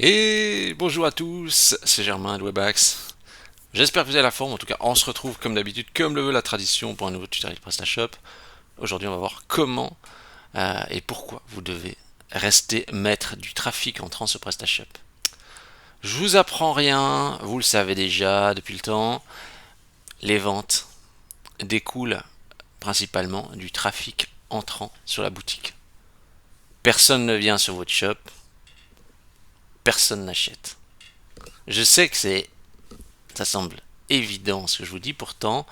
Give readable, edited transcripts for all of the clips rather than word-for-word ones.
Et bonjour à tous, c'est Germain de Webax. J'espère que vous avez la forme. En tout cas, on se retrouve comme d'habitude, comme le veut la tradition, pour un nouveau tutoriel PrestaShop. Aujourd'hui, on va voir comment et pourquoi vous devez rester maître du trafic entrant sur PrestaShop. Je vous apprends rien, vous le savez déjà depuis le temps. Les ventes découlent principalement du trafic entrant sur la boutique. Personne ne vient sur votre shop, personne n'achète. Je sais que ça semble évident ce que je vous dis, pourtant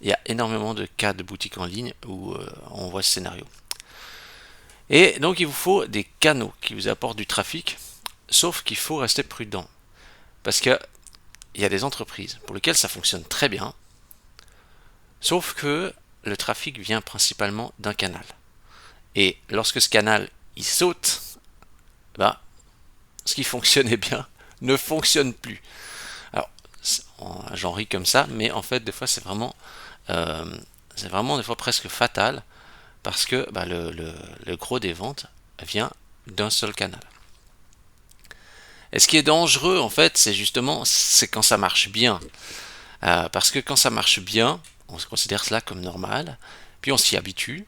il y a énormément de cas de boutiques en ligne où on voit ce scénario. Et donc il vous faut des canaux qui vous apportent du trafic, sauf qu'il faut rester prudent. Parce qu'il y a des entreprises pour lesquelles ça fonctionne très bien, sauf que le trafic vient principalement d'un canal. Et lorsque ce canal il saute, bah, ce qui fonctionnait bien ne fonctionne plus. Alors, j'en ris comme ça, mais en fait, des fois, euh, c'est vraiment des fois presque fatal parce que bah, le gros des ventes vient d'un seul canal. Et ce qui est dangereux, en fait, c'est quand ça marche bien. Parce que quand ça marche bien, on considère cela comme normal, puis on s'y habitue,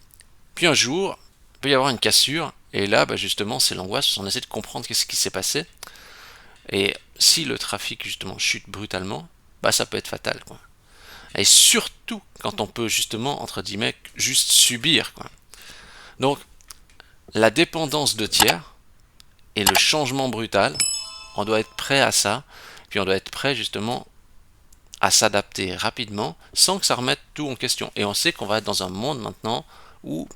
puis un jour, il peut y avoir une cassure, et là, bah, justement, c'est l'angoisse, on essaie de comprendre qu'est-ce qui s'est passé, et si le trafic, justement, chute brutalement, bah, ça peut être fatal, quoi. Et surtout quand on peut, justement, entre guillemets, juste subir, quoi. Donc, la dépendance de tiers et le changement brutal, on doit être prêt à ça, puis on doit être prêt justement à s'adapter rapidement sans que ça remette tout en question. Et on sait qu'on va être dans un monde maintenant où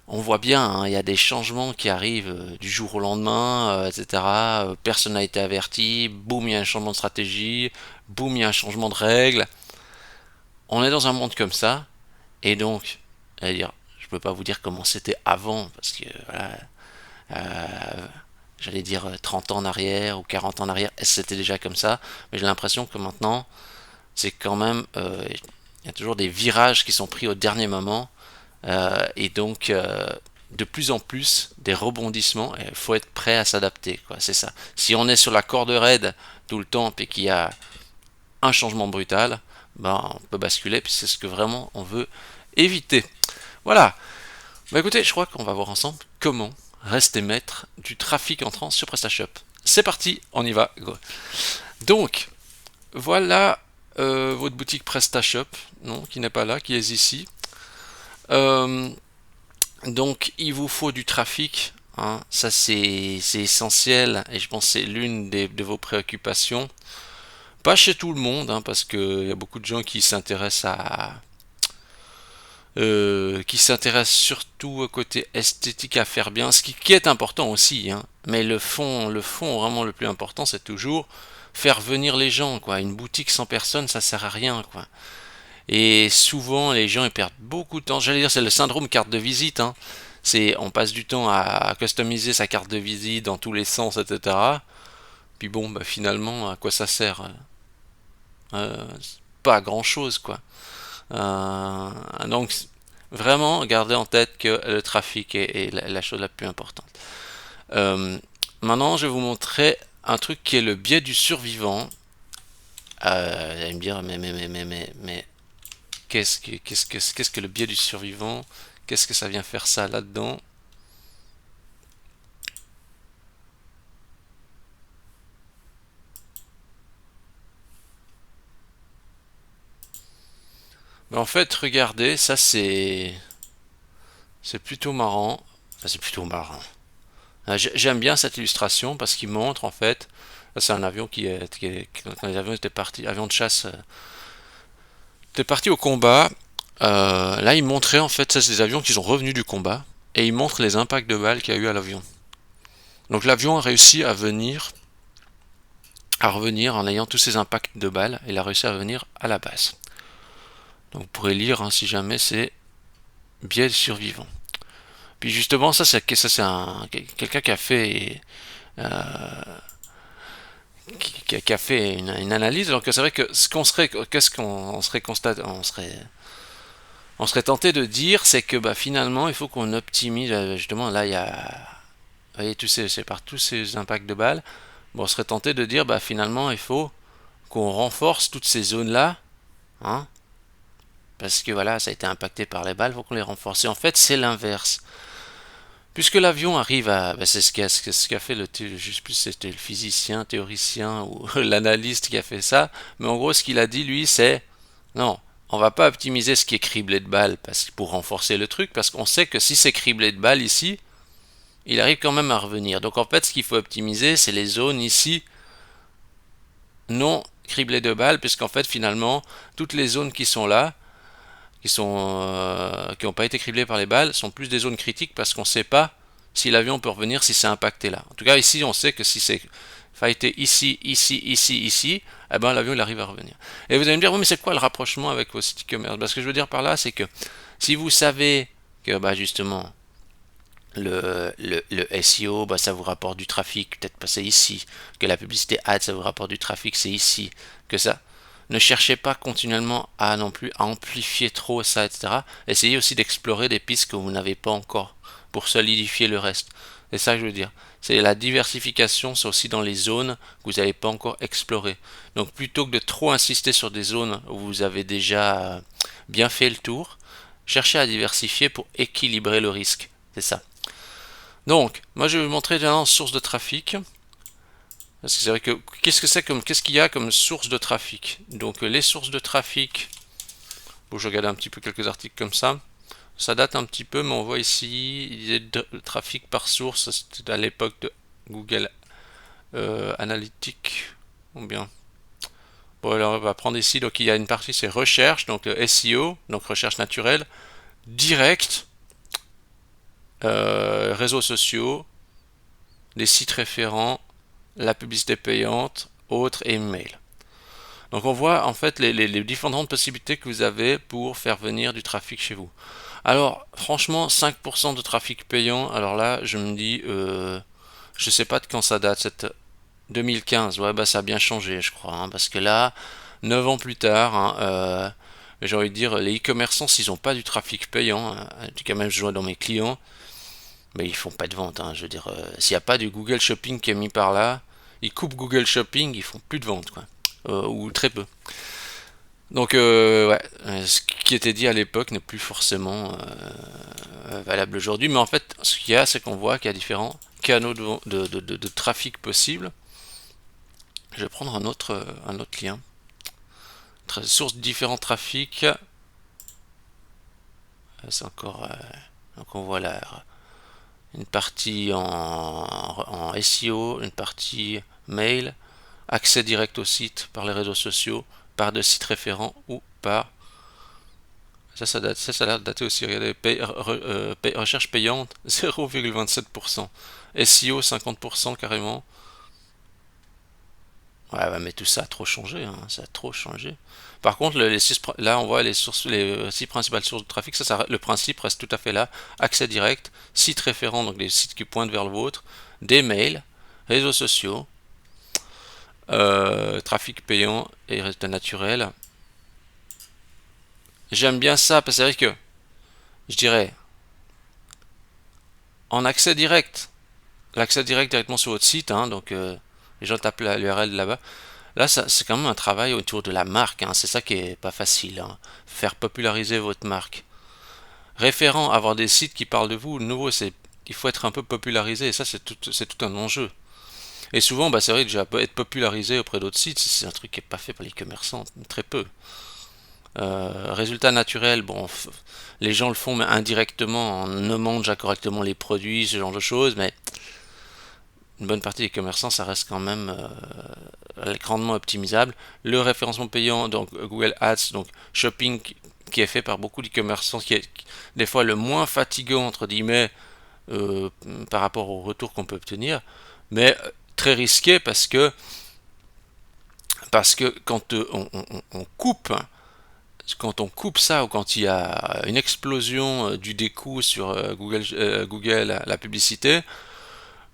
on voit bien, hein, il y a des changements qui arrivent du jour au lendemain, etc. Personne n'a été averti, boum, il y a un changement de stratégie, boum, il y a un changement de règles. On est dans un monde comme ça, et donc, dire, je peux pas vous dire comment c'était avant, parce que voilà, euh, j'allais dire 30 ans en arrière ou 40 ans en arrière, c'était déjà comme ça, mais j'ai l'impression que maintenant, c'est quand même, il y a toujours des virages qui sont pris au dernier moment, et donc de plus en plus des rebondissements, et il faut être prêt à s'adapter, quoi, c'est ça. Si on est sur la corde raide tout le temps, et qu'il y a un changement brutal, ben, on peut basculer, puis c'est ce que vraiment on veut éviter. Voilà. Bah écoutez, je crois qu'on va voir ensemble comment rester maître du trafic entrant sur PrestaShop. C'est parti, on y va. Go. Donc, voilà votre boutique PrestaShop, non, qui n'est pas là, qui est ici. Euh, donc, il vous faut du trafic. Hein, ça, c'est essentiel et je pense que c'est l'une de vos préoccupations. Pas chez tout le monde, hein, parce qu'il y a beaucoup de gens qui s'intéressent surtout au côté esthétique à faire bien, qui est important aussi, hein. Mais le fond vraiment le plus important, c'est toujours faire venir les gens, quoi. Une boutique sans personne, ça sert à rien, quoi. Et souvent, les gens ils perdent beaucoup de temps. J'allais dire, c'est le syndrome carte de visite, hein. On passe du temps à customiser sa carte de visite dans tous les sens, etc. Puis bon, bah, finalement, à quoi ça sert? Euh, Pas à grand chose, quoi. Euh, donc, vraiment, gardez en tête que le trafic est la chose la plus importante. Euh, Maintenant, je vais vous montrer un truc qui est le biais du survivant. Vous allez me dire, mais qu'est-ce que le biais du survivant? Qu'est-ce que ça vient faire ça là-dedans? Mais en fait, regardez, ça c'est plutôt marrant. Enfin, c'est plutôt marrant. J'aime bien cette illustration parce qu'il montre en fait, c'est un avion quand les avions étaient partis, avion de chasse, étaient partis au combat. Là, il montrait en fait, c'est des avions qui sont revenus du combat et il montre les impacts de balles qu'il y a eu à l'avion. Donc l'avion a réussi à revenir en ayant tous ces impacts de balles. Il a réussi à revenir à la base. Donc vous pourrez lire, hein, si jamais, c'est biais survivant. Puis justement, ça c'est quelqu'un qui a fait qui a fait une analyse. Donc c'est vrai que qu'est-ce qu'on serait constaté, on serait tenté de dire, c'est que bah, finalement il faut qu'on optimise. Justement, là il y a voyez, c'est par tous ces impacts de balles, bon, on serait tenté de dire, bah finalement, il faut qu'on renforce toutes ces zones-là, hein, parce que voilà, ça a été impacté par les balles, il faut qu'on les renforce. Et en fait, c'est l'inverse. Puisque l'avion arrive à, bah, c'est ce qu'a fait je sais plus si c'était le physicien, théoricien ou l'analyste qui a fait ça, mais en gros, ce qu'il a dit lui, c'est non, on va pas optimiser ce qui est criblé de balles pour renforcer le truc, parce qu'on sait que si c'est criblé de balles ici, il arrive quand même à revenir. Donc en fait, ce qu'il faut optimiser, c'est les zones ici non criblées de balles, puisqu'en fait, finalement, toutes les zones qui sont là, qui n'ont pas été criblées par les balles, sont plus des zones critiques parce qu'on ne sait pas si l'avion peut revenir si c'est impacté là. En tout cas, ici, on sait que si c'est fighté ici, ici, ici, ici, eh ben, l'avion il arrive à revenir. Et vous allez me dire, oui, mais c'est quoi le rapprochement avec vos sites e-commerce? Ce que je veux dire par là, c'est que si vous savez que bah, justement, le SEO, bah, ça vous rapporte du trafic, peut-être passer ici, que la publicité ad, ça vous rapporte du trafic, c'est ici, que ça. Ne cherchez pas continuellement à non plus à amplifier trop ça, etc. Essayez aussi d'explorer des pistes que vous n'avez pas encore pour solidifier le reste. C'est ça que je veux dire. C'est la diversification, c'est aussi dans les zones que vous n'avez pas encore explorées. Donc plutôt que de trop insister sur des zones où vous avez déjà bien fait le tour, cherchez à diversifier pour équilibrer le risque. C'est ça. Donc, moi je vais vous montrer maintenant source de trafic. Parce que c'est vrai que qu'est-ce qu'il y a comme source de trafic? Donc les sources de trafic, bon, je regarde un petit peu quelques articles comme ça. Ça date un petit peu, mais on voit ici il y a le trafic par source. C'était à l'époque de Google Analytics. Ou bien. Bon, alors on va prendre ici. Donc il y a une partie, c'est recherche, donc SEO, donc recherche naturelle, direct, réseaux sociaux, les sites référents, la publicité payante, autres et email. Donc on voit en fait les différentes possibilités que vous avez pour faire venir du trafic chez vous. Alors franchement 5% de trafic payant, alors là je me dis, je sais pas de quand ça date, cette 2015, ouais bah ça a bien changé je crois, hein, parce que là, 9 ans plus tard, hein, j'ai envie de dire, les e-commerçants s'ils n'ont pas du trafic payant, hein, en tout cas même je vois dans mes clients, mais ils font pas de vente, hein, je veux dire, s'il n'y a pas du Google Shopping qui est mis par là, ils coupent Google Shopping, ils font plus de vente quoi. Ou très peu. Donc ouais, ce qui était dit à l'époque n'est plus forcément valable aujourd'hui, mais en fait ce qu'il y a c'est qu'on voit qu'il y a différents canaux de trafic possibles. Je vais prendre un autre lien. Source de différents trafics. C'est encore... donc on voit là une partie en SEO, une partie mail, accès direct au site par les réseaux sociaux, par de sites référents ou par... Ça a l'air de dater aussi. Regardez, recherche payante, 0,27%. SEO, 50% carrément. Ouais, ouais, mais tout ça a trop changé, hein, ça a trop changé. Par contre, là, on voit les 6 principales sources de trafic. Le principe reste tout à fait là. Accès direct, site référent, donc les sites qui pointent vers le vôtre, des mails, réseaux sociaux, trafic payant et résultats naturels. J'aime bien ça parce que c'est vrai que, je dirais, en accès direct, l'accès direct directement sur votre site, hein, donc les gens tapent l'URL là-bas. Là, c'est quand même un travail autour de la marque, hein, c'est ça qui est pas facile, hein. Faire populariser votre marque. Référent, avoir des sites qui parlent de vous, de nouveau, il faut être un peu popularisé, et ça, c'est tout un enjeu. Et souvent, bah, c'est vrai que déjà être popularisé auprès d'autres sites, c'est un truc qui est pas fait par les commerçants, très peu. Résultat naturel, bon, les gens le font mais indirectement en nommant déjà correctement les produits, ce genre de choses, mais une bonne partie des commerçants, ça reste quand même grandement optimisable. Le référencement payant, donc Google Ads, donc shopping qui est fait par beaucoup d'e-commerçants, qui est des fois le moins fatigant entre guillemets euh, par rapport au retour qu'on peut obtenir, mais très risqué parce que quand on coupe quand on coupe ça ou quand il y a une explosion du décoût sur Google la publicité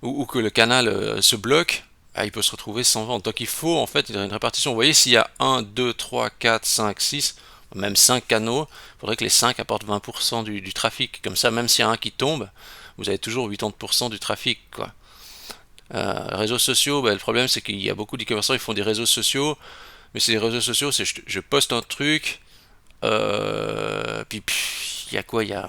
ou que le canal se bloque, ah, il peut se retrouver sans vente. Donc il faut en fait une répartition. Vous voyez, s'il y a 1, 2, 3, 4, 5, 6, même 5 canaux, il faudrait que les 5 apportent 20% du trafic. Comme ça, même s'il y a un qui tombe, vous avez toujours 80% du trafic, quoi. Réseaux sociaux, bah, le problème c'est qu'il y a beaucoup d'e-commerçants, ils font des réseaux sociaux, mais c'est des réseaux sociaux, c'est je poste un truc, puis il y a quoi? Il y a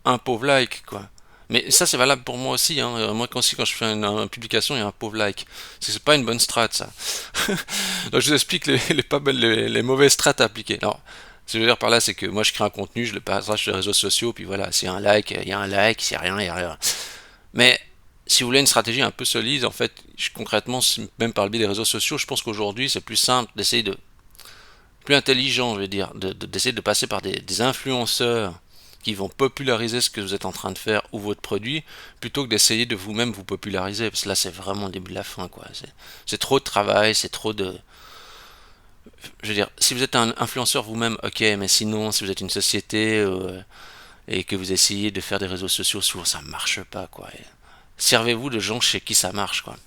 un pauvre like, quoi. Mais ça, c'est valable pour moi aussi, hein. Moi, quand je fais une publication, il y a un pauvre like. C'est pas une bonne strat, ça. Donc, je vous explique les mauvaises strats à appliquer. Alors, ce que je veux dire par là, c'est que moi, je crée un contenu, je le partage sur les réseaux sociaux, puis voilà, s'il y a un like, il y a un like, s'il y a rien, il y a rien. Mais si vous voulez une stratégie un peu solide, en fait, concrètement, même par le biais des réseaux sociaux, je pense qu'aujourd'hui, c'est plus simple d'essayer de, plus intelligent, je veux dire, d'essayer de passer par des influenceurs qui vont populariser ce que vous êtes en train de faire ou votre produit, plutôt que d'essayer de vous-même vous populariser, parce que là, c'est vraiment le début de la fin, quoi. C'est trop de travail, c'est trop de... Je veux dire, si vous êtes un influenceur vous-même, ok, mais sinon, si vous êtes une société et que vous essayez de faire des réseaux sociaux, souvent ça marche pas, quoi. Servez-vous de gens chez qui ça marche, quoi.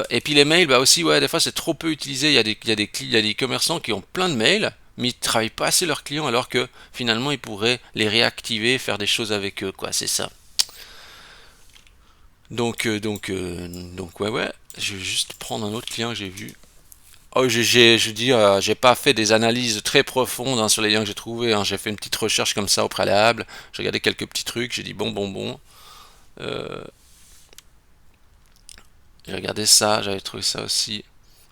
Et puis les mails, bah aussi, ouais, des fois c'est trop peu utilisé. Il y a des commerçants qui ont plein de mails, mais ils travaillent pas assez leurs clients, alors que finalement ils pourraient les réactiver, faire des choses avec eux, quoi. C'est ça. Donc, ouais, ouais. Je vais juste prendre un autre client que j'ai vu. Oh, je dis, j'ai pas fait des analyses très profondes, hein, sur les liens que j'ai trouvés, hein. J'ai fait une petite recherche comme ça au préalable. J'ai regardé quelques petits trucs. J'ai dit bon. Euh, j'ai regardé ça. J'avais trouvé ça aussi.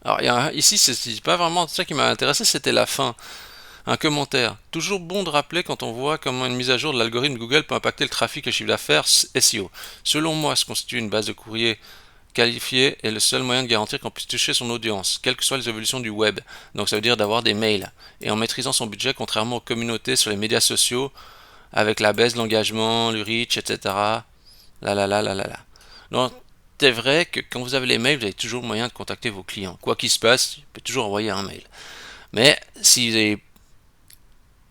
Alors, ici, c'est pas vraiment ça qui m'a intéressé, c'était la fin. Un commentaire. Toujours bon de rappeler quand on voit comment une mise à jour de l'algorithme Google peut impacter le trafic et le chiffre d'affaires SEO. Selon moi, se constitue une base de courrier qualifiée est le seul moyen de garantir qu'on puisse toucher son audience, quelles que soient les évolutions du web. Donc ça veut dire d'avoir des mails. Et en maîtrisant son budget, contrairement aux communautés sur les médias sociaux, avec la baisse de l'engagement, le reach, etc. Là. Donc, c'est vrai que quand vous avez les mails, vous avez toujours le moyen de contacter vos clients. Quoi qu'il se passe, vous pouvez toujours envoyer un mail. Mais si vous avez, vous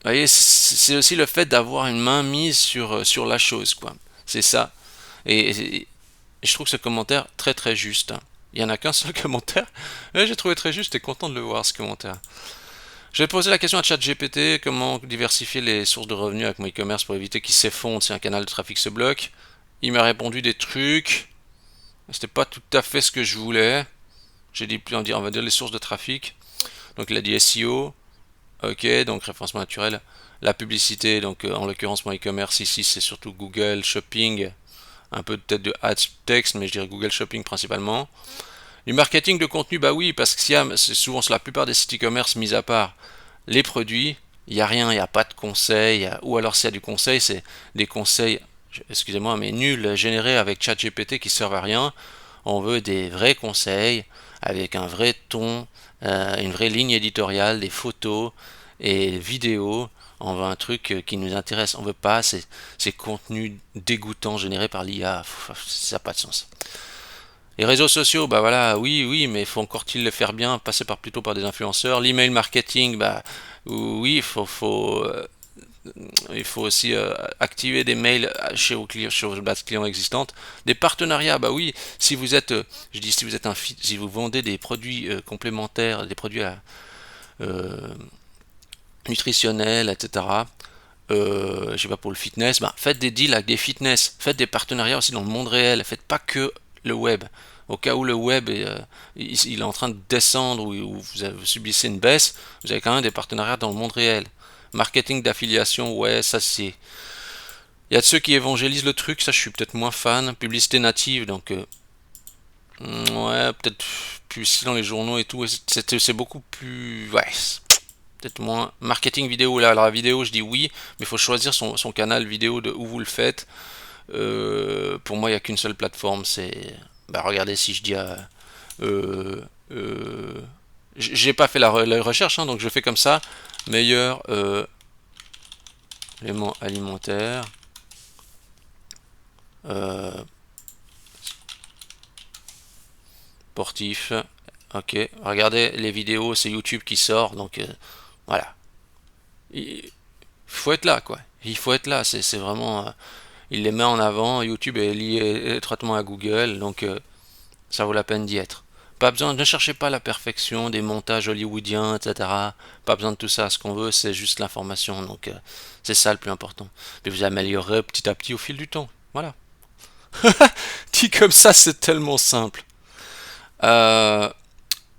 voyez, c'est aussi le fait d'avoir une main mise sur la chose, quoi. C'est ça. Et je trouve ce commentaire très très juste. Il n'y en a qu'un seul commentaire, mais j'ai trouvé très juste et content de le voir, ce commentaire. J'ai posé la question à ChatGPT, comment diversifier les sources de revenus avec mon e-commerce pour éviter qu'il s'effondre si un canal de trafic se bloque. Il m'a répondu des trucs. C'était pas tout à fait ce que je voulais. J'ai dit, on va dire les sources de trafic. Donc il a dit SEO, ok, donc référencement naturel. La publicité, donc en l'occurrence mon e-commerce ici c'est surtout Google Shopping, un peu peut-être de Ads Text, mais je dirais Google Shopping principalement. Du marketing de contenu, bah oui, parce que c'est souvent sur la plupart des sites e-commerce, mis à part les produits, il n'y a rien, il n'y a pas de conseils, ou alors s'il y a du conseil, c'est des conseils, excusez-moi, mais nuls, générés avec ChatGPT qui servent à rien. On veut des vrais conseils, avec un vrai ton, une vraie ligne éditoriale, des photos et vidéos. On veut un truc qui nous intéresse. On veut pas ces contenus dégoûtants générés par l'IA. Ça n'a pas de sens. Les réseaux sociaux, bah voilà, oui, mais il faut encore-t-il le faire bien, passer plutôt par des influenceurs. L'email marketing, bah oui, il faut aussi activer des mails chez vos bases clients existantes. Des partenariats, bah oui, si vous êtes, je dis si vous êtes si vous vendez des produits complémentaires, des produits euh, nutritionnels, etc. Je sais pas, pour le fitness, bah, faites des deals avec des fitness, faites des partenariats aussi dans le monde réel, faites pas que le web. Au cas où le web il est en train de descendre ou vous subissez une baisse, vous avez quand même des partenariats dans le monde réel. Marketing d'affiliation, ouais, ça c'est. Il y a de ceux qui évangélisent le truc, ça je suis peut-être moins fan. Publicité native, donc ouais, peut-être plus dans les journaux et tout, c'est beaucoup plus. Ouais, peut-être moins. Marketing vidéo, là, alors la vidéo, je dis oui, mais il faut choisir son canal vidéo de où vous le faites. Pour moi, il n'y a qu'une seule plateforme, c'est. Bah, regardez si je dis à. Euh, euh, j'ai pas fait la recherche, hein, donc je fais comme ça. Meilleur élément alimentaire. Euh, Sportif. Ok, regardez les vidéos, c'est YouTube qui sort, donc voilà. Il faut être là, quoi. Il faut être là, c'est vraiment. Il les met en avant. YouTube est lié étroitement à Google, donc ça vaut la peine d'y être. Pas besoin, ne cherchez pas la perfection, des montages hollywoodiens, etc. Pas besoin de tout ça. Ce qu'on veut, c'est juste l'information. Donc, c'est ça le plus important. Et vous améliorerez petit à petit au fil du temps. Voilà. Dit comme ça, c'est tellement simple. Euh,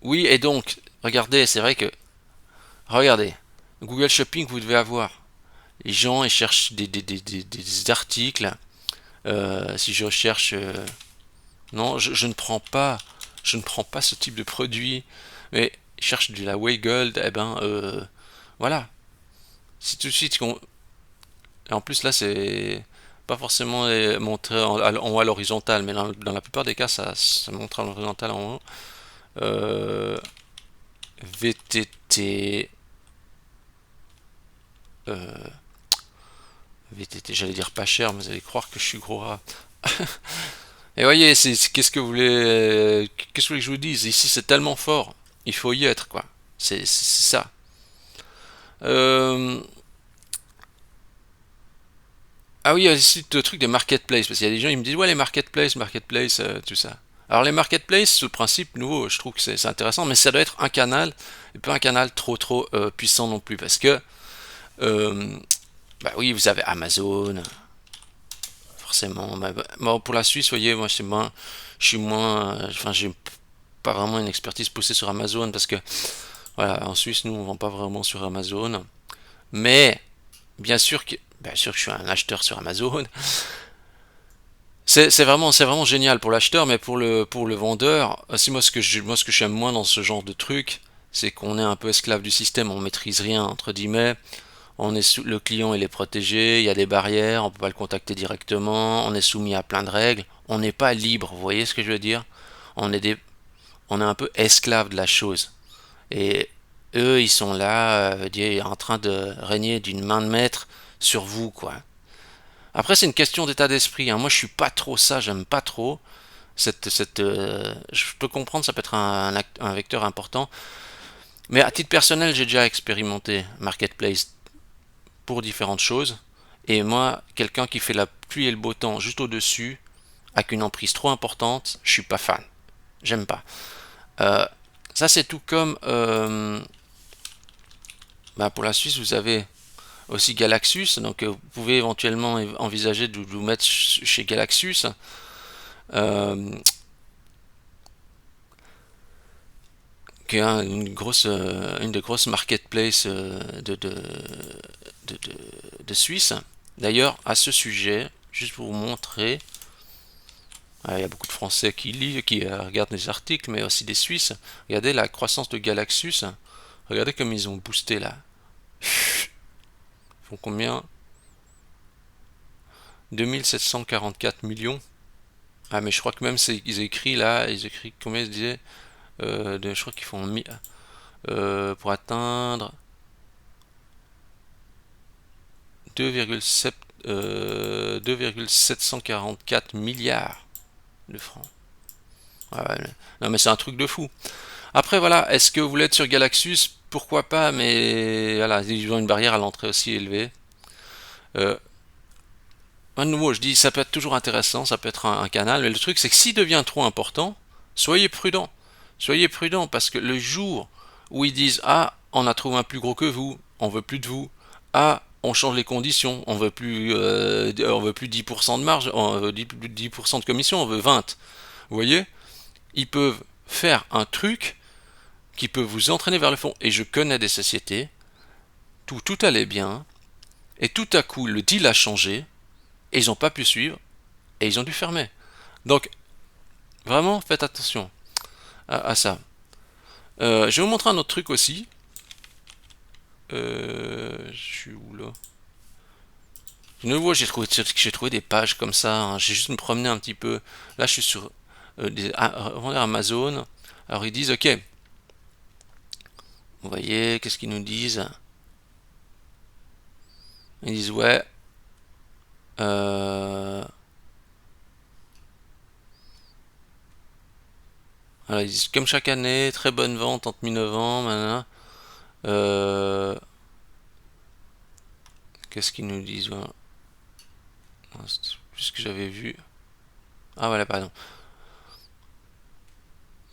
oui, et donc, regardez, c'est vrai que, regardez, Google Shopping, vous devez avoir. Les gens, ils cherchent des articles. Si je recherche, non, je ne prends pas, je ne prends pas ce type de produit. Mais ils cherchent de la Way Gold, eh ben, voilà. Si tout de suite, et en plus là, c'est pas forcément montré en haut à l'horizontale, mais dans la plupart des cas, ça montre à l'horizontale en haut. Euh, VTT, euh, VTT, j'allais dire pas cher, mais vous allez croire que je suis gros rat. Et voyez, qu'est-ce que vous voulez, qu'est-ce que vous voulez que je vous dise? Ici, c'est tellement fort, il faut y être, quoi. C'est ça. Euh, ah oui, il y a ici le truc des marketplaces, parce qu'il y a des gens, ils me disent, ouais, les marketplaces, tout ça. Alors les marketplaces, ce principe nouveau, je trouve que c'est intéressant, mais ça doit être un canal, et pas un canal trop puissant non plus, parce que, euh, bah oui, vous avez Amazon, forcément. Bon, pour la Suisse, vous voyez, moi, je suis moins, enfin, j'ai pas vraiment une expertise poussée sur Amazon, parce que, voilà, en Suisse, nous, on vend pas vraiment sur Amazon, mais bien sûr que je suis un acheteur sur Amazon. C'est vraiment génial pour l'acheteur, mais pour le vendeur, c'est moi ce que j'aime moins dans ce genre de truc, c'est qu'on est un peu esclave du système, on maîtrise rien entre guillemets, le client il est protégé, il y a des barrières, on peut pas le contacter directement, on est soumis à plein de règles, on n'est pas libre, vous voyez ce que je veux dire? On est des, on est un peu esclave de la chose. Et eux, ils sont là, en train de régner d'une main de maître sur vous, quoi. Après, c'est une question d'état d'esprit, hein. Moi, je suis pas trop ça, j'aime pas trop. Je peux comprendre, ça peut être un vecteur important. Mais à titre personnel, j'ai déjà expérimenté Marketplace pour différentes choses. Et moi, quelqu'un qui fait la pluie et le beau temps juste au-dessus, avec une emprise trop importante, je suis pas fan. J'aime pas. Euh, Ça, c'est tout comme bah, pour la Suisse, vous avez aussi Galaxus. Donc, vous pouvez éventuellement envisager de vous mettre chez Galaxus. Euh, qui est une des grosses marketplaces de, de, de Suisse. D'ailleurs, à ce sujet, juste pour vous montrer, il y a beaucoup de Français qui lisent, qui regardent les articles, mais aussi des Suisses. Regardez la croissance de Galaxus. Regardez comme ils ont boosté là. Ils font combien? 2744 millions. Ah, mais je crois que même ils écrit là, ils écrit combien ils disaient je crois qu'ils font pour atteindre 2,7 2,744 milliards de francs. Ah ouais, non mais c'est un truc de fou. Après voilà, est-ce que vous voulez être sur Galaxus? Pourquoi pas, mais voilà, ils ont une barrière à l'entrée aussi élevée. Euh, à nouveau, je dis, ça peut être toujours intéressant, ça peut être un canal, mais le truc c'est que s'il devient trop important, soyez prudent. Soyez prudent parce que le jour où ils disent ah, on a trouvé un plus gros que vous, on veut plus de vous, ah, on change les conditions, on veut plus 10% de marge, on veut 10% de commission, on veut 20. Vous voyez, ils peuvent faire un truc qui peut vous entraîner vers le fond. Et je connais des sociétés, tout allait bien, et tout à coup le deal a changé, et ils n'ont pas pu suivre, et ils ont dû fermer. Donc vraiment, faites attention à ça. Je vais vous montrer un autre truc aussi. Je suis où là? De nouveau, j'ai trouvé des pages comme ça, hein. J'ai juste me promené un petit peu. Là, je suis sur Amazon. Alors, ils disent, ok, vous voyez, qu'est-ce qu'ils nous disent? Ils disent, ouais, euh, voilà, ils disent, comme chaque année, très bonne vente entre mi-novembre, nanana. Euh, Qu'est-ce qu'ils nous disent? Voilà. C'est plus ce que j'avais vu. Ah, voilà, pardon.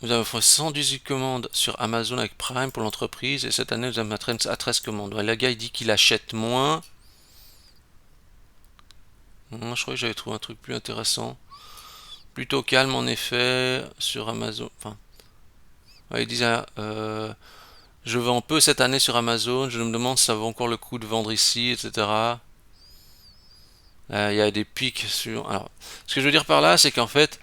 Vous avez fait 118 commandes sur Amazon avec Prime pour l'entreprise et cette année vous avez à 13 commandes. Ouais, le gars il dit qu'il achète moins. Je crois que j'avais trouvé un truc plus intéressant. Plutôt calme en effet sur Amazon. Enfin, ouais, il disait je vends peu cette année sur Amazon. Je me demande si ça vaut encore le coup de vendre ici, etc. Il y a des pics sur. Alors, ce que je veux dire par là, c'est qu'en fait,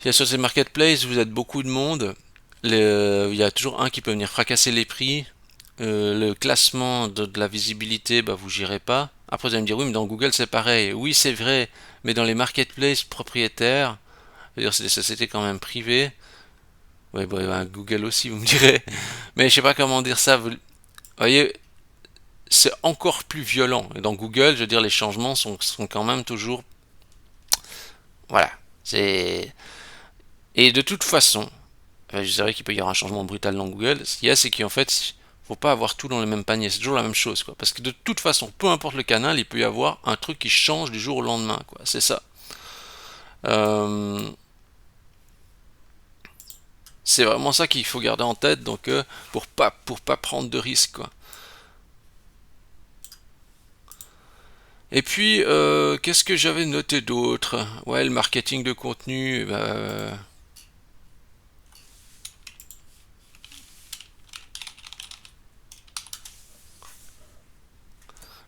il y a sur ces marketplaces, vous êtes beaucoup de monde. Il y a toujours un qui peut venir fracasser les prix. Le classement de la visibilité, bah, vous gérez pas. Après, vous allez me dire, oui, mais dans Google, c'est pareil. Oui, c'est vrai, mais dans les marketplaces propriétaires, c'est-à-dire c'est des sociétés quand même privées. Ouais, bah, bah, Google aussi, vous me direz. Mais je sais pas comment dire ça. Vous voyez, c'est encore plus violent. Et dans Google, je veux dire, les changements sont quand même toujours. Voilà. C'est. Et de toute façon, je dirais qu'il peut y avoir un changement brutal dans Google. Ce qu'il y a, c'est qu'en fait, faut pas avoir tout dans le même panier. C'est toujours la même chose, quoi. Parce que de toute façon, peu importe le canal, il peut y avoir un truc qui change du jour au lendemain, quoi. C'est ça. Euh, c'est vraiment ça qu'il faut garder en tête, donc pour pas prendre de risques, quoi. Et puis, qu'est-ce que j'avais noté d'autre? Ouais, le marketing de contenu, bah,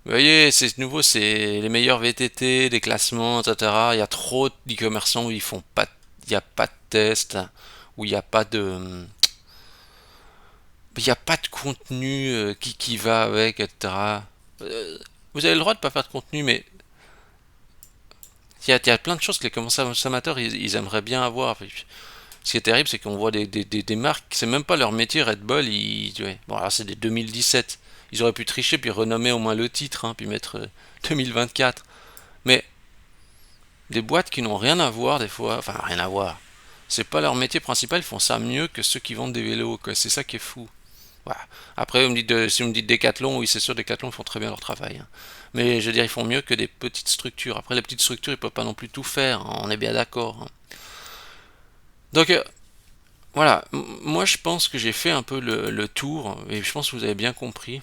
vous voyez, c'est nouveau, c'est les meilleurs VTT, des classements, etc. Il y a trop d'e-commerçants où ils font pas, il n'y a pas de test, où il y a pas de contenu qui va avec, etc. Euh, Vous avez le droit de pas faire de contenu, mais il y a plein de choses que les consommateurs ils aimeraient bien avoir. Ce qui est terrible, c'est qu'on voit des marques, c'est même pas leur métier. Red Bull, ouais. Bon, alors c'est des 2017. Ils auraient pu tricher puis renommer au moins le titre, hein, puis mettre 2024. Mais des boîtes qui n'ont rien à voir des fois, enfin rien à voir. C'est pas leur métier principal, ils font ça mieux que ceux qui vendent des vélos, quoi. C'est ça qui est fou. Voilà. Après, si vous me dites Decathlon, oui, c'est sûr, Decathlon font très bien leur travail, hein. Mais je veux dire, ils font mieux que des petites structures. Après, les petites structures, ils peuvent pas non plus tout faire, hein, on est bien d'accord, hein. Donc, voilà. Moi, je pense que j'ai fait un peu le tour, et je pense que vous avez bien compris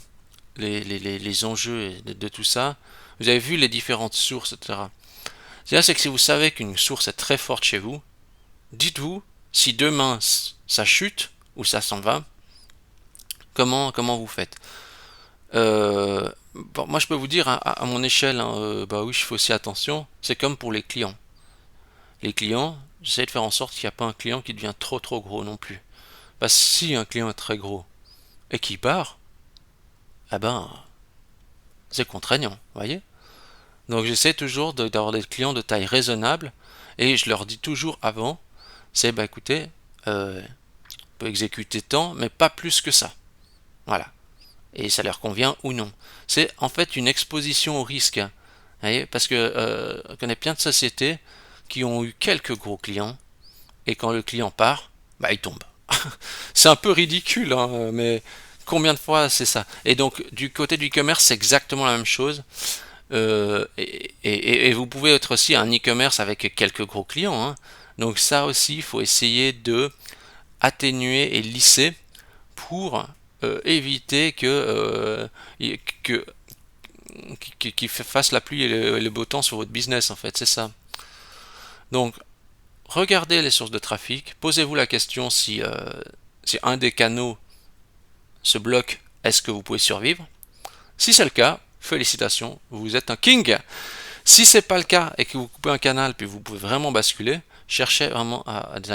les enjeux de tout ça. Vous avez vu les différentes sources, etc. C'est que si vous savez qu'une source est très forte chez vous, dites-vous, si demain ça chute ou ça s'en va, comment vous faites? Bon, moi je peux vous dire à mon échelle, hein, bah oui, je fais aussi attention. C'est comme pour les clients. Les clients, j'essaie de faire en sorte qu'il n'y a pas un client qui devient trop gros non plus. Parce que si un client est très gros et qu'il part, eh ben c'est contraignant, vous voyez? Donc j'essaie toujours d'avoir des clients de taille raisonnable et je leur dis toujours avant, c'est bah écoutez, on peut exécuter tant, mais pas plus que ça. Voilà. Et ça leur convient ou non. C'est en fait une exposition au risque, hein. Vous voyez, parce que on connaît plein de sociétés qui ont eu quelques gros clients et quand le client part, bah il tombe. C'est un peu ridicule, hein, mais combien de fois c'est ça? Et donc du côté du e-commerce, c'est exactement la même chose. Et vous pouvez être aussi un e-commerce avec quelques gros clients, hein. Donc ça aussi, il faut essayer de atténuer et lisser pour éviter que qu'il fasse la pluie et le beau temps sur votre business en fait, c'est ça. Donc regardez les sources de trafic, posez-vous la question si un des canaux se bloque, est-ce que vous pouvez survivre? Si c'est le cas, félicitations, vous êtes un king. Si c'est pas le cas et que vous coupez un canal puis vous pouvez vraiment basculer, cherchez vraiment des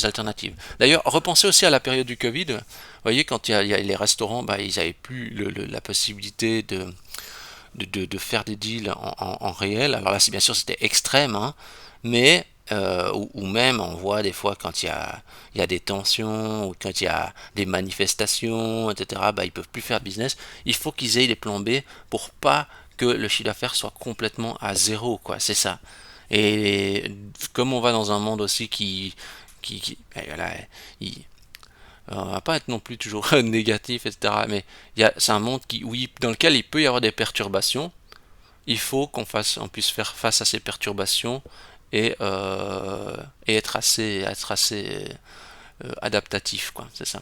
alternatives. D'ailleurs, repensez aussi à la période du Covid. Vous voyez, quand il y a les restaurants, bah, ils n'avaient plus la possibilité de faire des deals en réel. Alors là, c'est bien sûr, c'était extrême, hein, mais ou même on voit des fois quand il y a des tensions ou quand il y a des manifestations, etc., bah, ils peuvent plus faire de business. Il faut qu'ils aient des plans B pour pas que le chiffre d'affaires soit complètement à zéro, quoi. C'est ça. Et comme on va dans un monde aussi voilà, il- on va pas être non plus toujours négatif, etc. Mais c'est un monde dans lequel il peut y avoir des perturbations. Il faut on puisse faire face à ces perturbations et être assez adaptatif, quoi, c'est ça.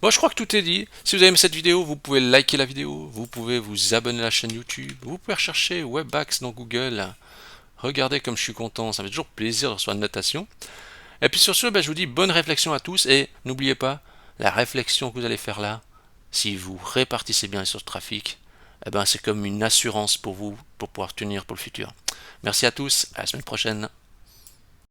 Bon, je crois que tout est dit. Si vous avez aimé cette vidéo, vous pouvez liker la vidéo, vous pouvez vous abonner à la chaîne YouTube, vous pouvez rechercher Webbax dans Google. Regardez comme je suis content, ça fait toujours plaisir de recevoir une notation. Et puis sur ce, ben, je vous dis bonne réflexion à tous et n'oubliez pas, la réflexion que vous allez faire là, si vous répartissez bien sur ce trafic, eh ben, c'est comme une assurance pour vous pour pouvoir tenir pour le futur. Merci à tous, à la semaine prochaine.